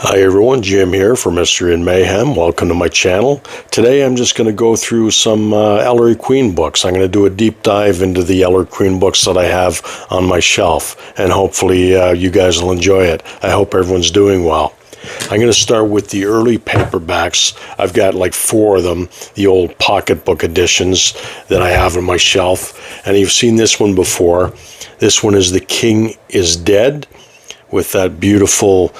Hi everyone, Jim here for Mystery and Mayhem. Welcome to my channel. Today I'm just going to go through some Ellery Queen books. I'm going to do a deep dive into the Ellery Queen books that I have on my shelf, and hopefully you guys will enjoy it. I hope everyone's doing well. I'm going to start with the early paperbacks. I've got like 4 of them, the old pocketbook editions that I have on my shelf, and you've seen this one before. This one is The King is Dead, with that beautiful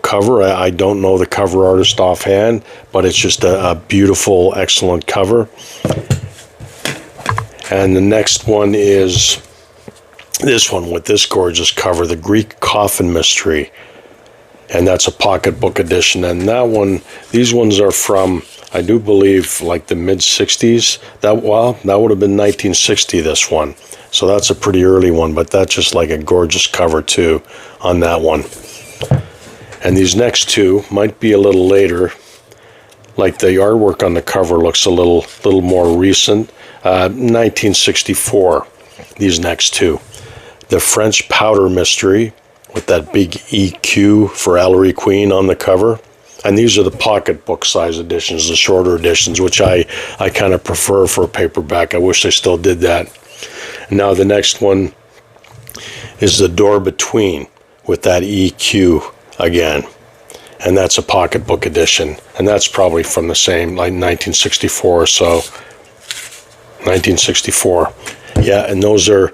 cover. I don't know the cover artist offhand, but it's just a beautiful, excellent cover. And the next one is this one with this gorgeous cover, The Greek Coffin Mystery. And that's a pocketbook edition. And that one, these ones are from, I do believe, like the mid-60s. That would have been 1960, this one. So that's a pretty early one, but that's just like a gorgeous cover too on that one. And these next 2 might be a little later. Like the artwork on the cover looks a little more recent. 1964, these next 2. The French Powder Mystery, with that big EQ for Ellery Queen on the cover. And these are the pocketbook size editions, the shorter editions, which I kind of prefer for a paperback. I wish I still did that. And now the next one is The Door Between, with that EQ again, and that's a pocketbook edition, and that's probably from the same, like 1964 or so. 1964, yeah. And those are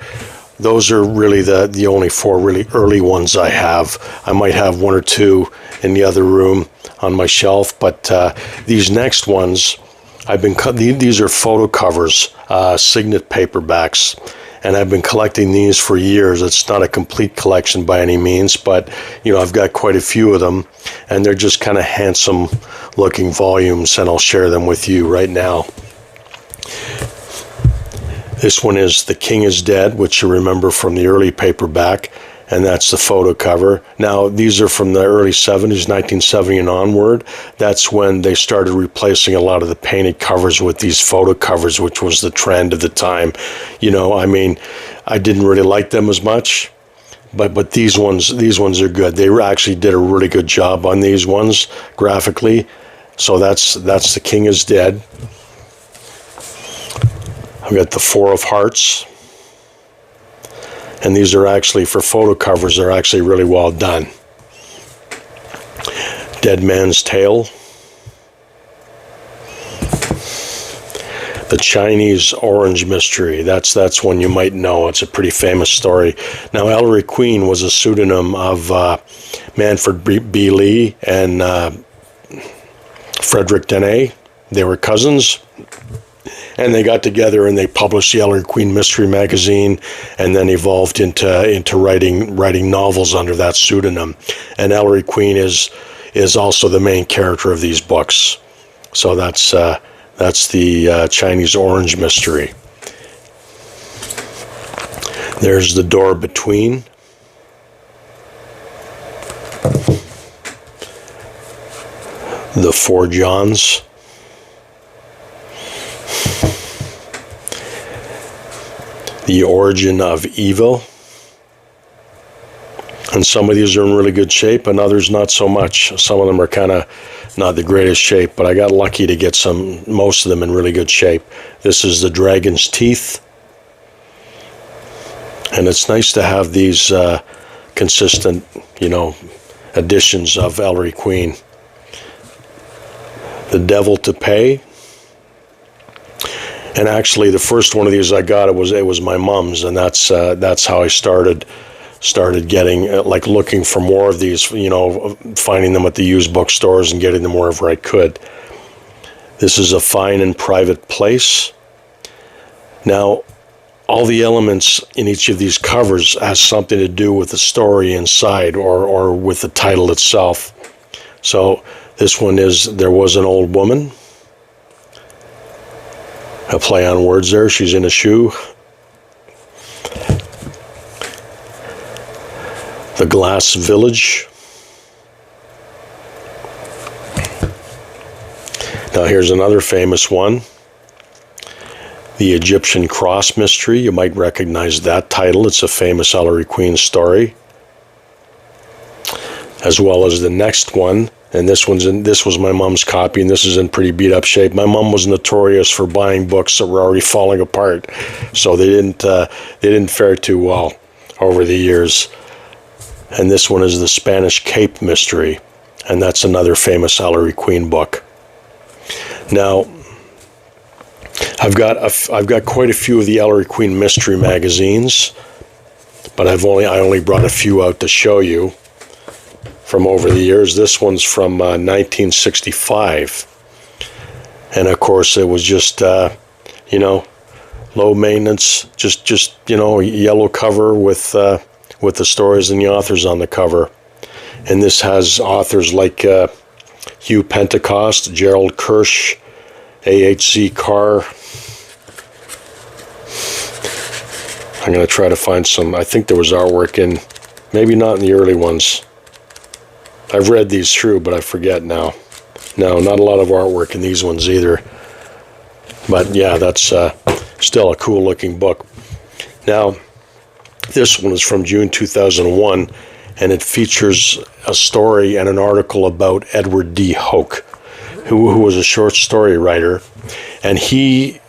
really the only 4 really early ones I have. I might have 1 or 2 in the other room on my shelf, but these next ones, these are photo covers, signet paperbacks. And I've been collecting these for years. It's not a complete collection by any means, but you know, I've got quite a few of them, and they're just kind of handsome looking volumes, and I'll share them with you right now. This one is The King is Dead, which you remember from the early paperback, and that's the photo cover. Now, these are from the early 70s, 1970 and onward. That's when they started replacing a lot of the painted covers with these photo covers, which was the trend of the time. You know, I mean, I didn't really like them as much, but these ones are good. They actually did a really good job on these ones graphically. So that's The King is Dead. I've got the 4 of Hearts. And these are actually, for photo covers, they're actually really well done. Dead Man's Tale. The Chinese Orange Mystery. That's one you might know. It's a pretty famous story. Now, Ellery Queen was a pseudonym of Manfred B. Lee and Frederick Dene. They were cousins. And they got together and they published the Ellery Queen Mystery Magazine, and then evolved into writing novels under that pseudonym. And Ellery Queen is also the main character of these books. So that's the Chinese Orange Mystery. There's The Door Between. The 4 Johns. The Origin of Evil. And some of these are in really good shape, and others not so much. Some of them are kind of not the greatest shape, but I got lucky to get most of them in really good shape. This is The Dragon's Teeth. And it's nice to have these consistent, you know, editions of Ellery Queen. The Devil to Pay. And actually, the first one of these I got, it was my mom's, and that's how I started getting, like, looking for more of these, you know, finding them at the used bookstores and getting them wherever I could. This is A Fine and Private Place. Now, all the elements in each of these covers has something to do with the story inside, or with the title itself. So this one is There Was an Old Woman. A play on words there. She's in a shoe. The Glass Village. Now here's another famous one. The Egyptian Cross Mystery. You might recognize that title. It's a famous Ellery Queen story. as well as the next one. And this was my mom's copy, and this is in pretty beat up shape. My mom was notorious for buying books that were already falling apart, so they didn't fare too well over the years. And this one is the Spanish Cape Mystery, and that's another famous Ellery Queen book. Now, I've got quite a few of the Ellery Queen mystery magazines, but I only brought a few out to show you from over the years. This one's from 1965, and of course it was just low maintenance, just yellow cover with the stories and the authors on the cover. And this has authors like Hugh Pentecost, Gerald Kirsch, A.H.Z. Carr. I'm going to try to find some. I think there was artwork in, maybe not in the early ones. I've read these through, but I forget now. No, not a lot of artwork in these ones either. But yeah, that's still a cool looking book. Now, this one is from June 2001, and it features a story and an article about Edward D. Hoke, who was a short story writer, and he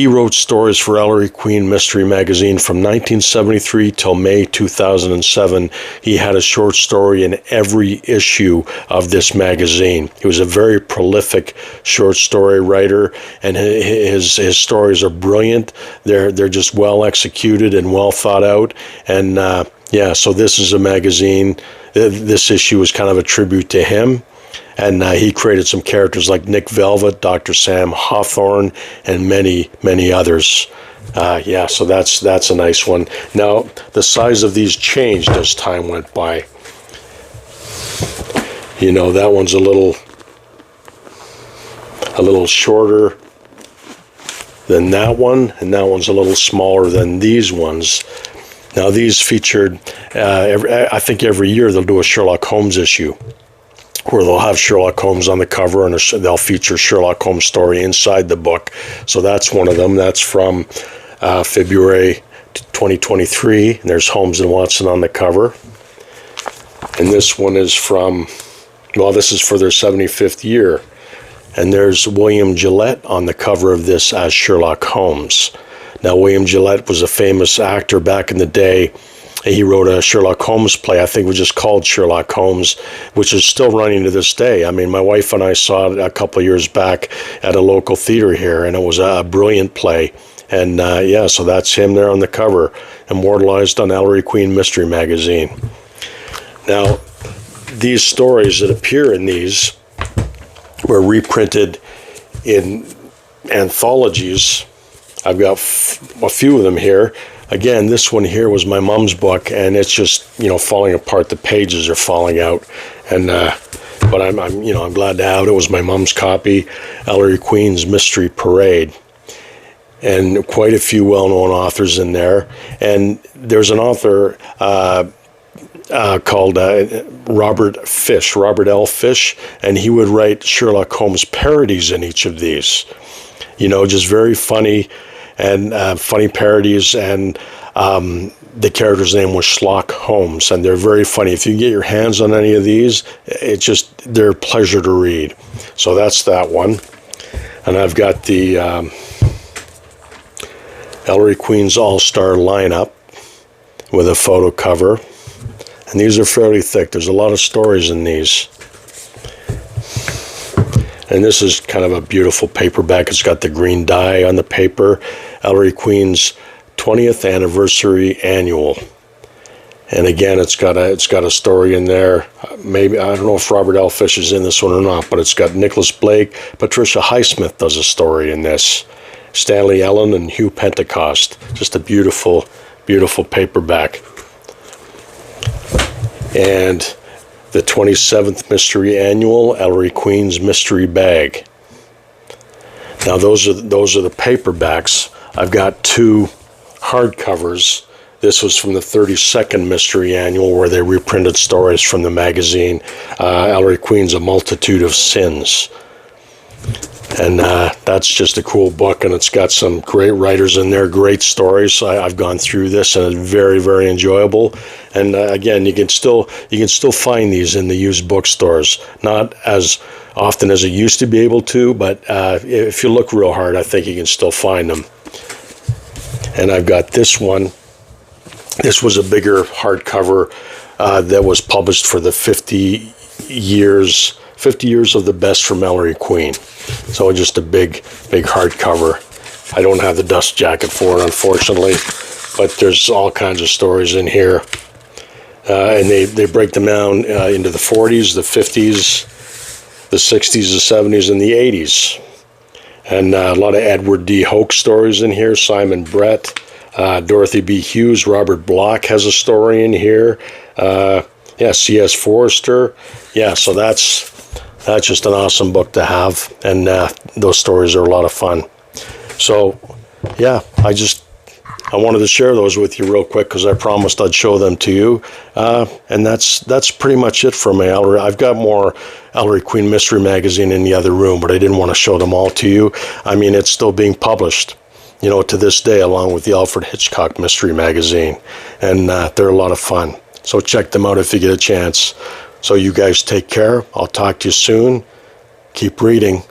wrote stories for Ellery Queen Mystery Magazine from 1973 till May 2007. He had a short story in every issue of this magazine. He was a very prolific short story writer, and his stories are brilliant. They're just well executed and well thought out. And so this is a magazine. This issue is kind of a tribute to him. And he created some characters like Nick Velvet, Dr. Sam Hawthorne, and many, many others. So that's a nice one. Now, the size of these changed as time went by. That one's a little shorter than that one, and that one's a little smaller than these ones. Now, these featured, I think every year they'll do a Sherlock Holmes issue, where they'll have Sherlock Holmes on the cover, and they'll feature Sherlock Holmes story inside the book. So that's one of them. That's from February 2023. And there's Holmes and Watson on the cover. And this one is this is for their 75th year. And there's William Gillette on the cover of this as Sherlock Holmes. Now, William Gillette was a famous actor back in the day. He wrote a Sherlock Holmes play, I think it was just called Sherlock Holmes, which is still running to this day. I mean, my wife and I saw it a couple of years back at a local theater here, and it was a brilliant play. And so that's him there on the cover, immortalized on Ellery Queen Mystery Magazine. Now, these stories that appear in these were reprinted in anthologies. I've got a few of them here. Again, this one here was my mom's book, and it's just falling apart. The pages are falling out, and but I'm glad to have it. It was my mom's copy, Ellery Queen's Mystery Parade, and quite a few well-known authors in there. And there's an author called Robert L. Fish, and he would write Sherlock Holmes parodies in each of these. Just very funny. And funny parodies, and the character's name was Schlock Holmes, and they're very funny. If you get your hands on any of these, they're a pleasure to read. So that's that one. And I've got the Ellery Queen's All-Star lineup with a photo cover, and these are fairly thick. There's a lot of stories in these. And this is kind of a beautiful paperback. It's got the green dye on the paper. Ellery Queen's 20th Anniversary Annual. And again, it's got a story in there. Maybe, I don't know if Robert L. Fish is in this one or not, but it's got Nicholas Blake. Patricia Highsmith does a story in this. Stanley Ellen and Hugh Pentecost. Just a beautiful, beautiful paperback. And the 27th Mystery Annual, Ellery Queen's Mystery Bag. Now those are the paperbacks. I've got two hardcovers. This was from the 32nd Mystery Annual, where they reprinted stories from the magazine, Ellery Queen's A Multitude of Sins. And that's just a cool book, and it's got some great writers in there, great stories. I've gone through this, and it's very, very enjoyable. And again, you can still find these in the used bookstores, not as often as it used to be able to, but if you look real hard, I think you can still find them. And I've got this one. This was a bigger hardcover that was published for the 50 years of the best from Ellery Queen. So just a big hardcover. I don't have the dust jacket for it, unfortunately, but there's all kinds of stories in here. And they break them down into the 40s, the 50s, the 60s, the 70s, and the 80s. And a lot of Edward D. Hoke stories in here, Simon Brett, Dorothy B. Hughes, Robert Bloch has a story in here. C.S. Forrester. Yeah, so that's just an awesome book to have, and those stories are a lot of fun. So, yeah, I wanted to share those with you real quick because I promised I'd show them to you. And that's pretty much it for me. I've got more Ellery Queen Mystery Magazine in the other room, but I didn't want to show them all to you. I mean, it's still being published, to this day, along with the Alfred Hitchcock Mystery Magazine. And they're a lot of fun. So check them out if you get a chance. So you guys take care. I'll talk to you soon. Keep reading.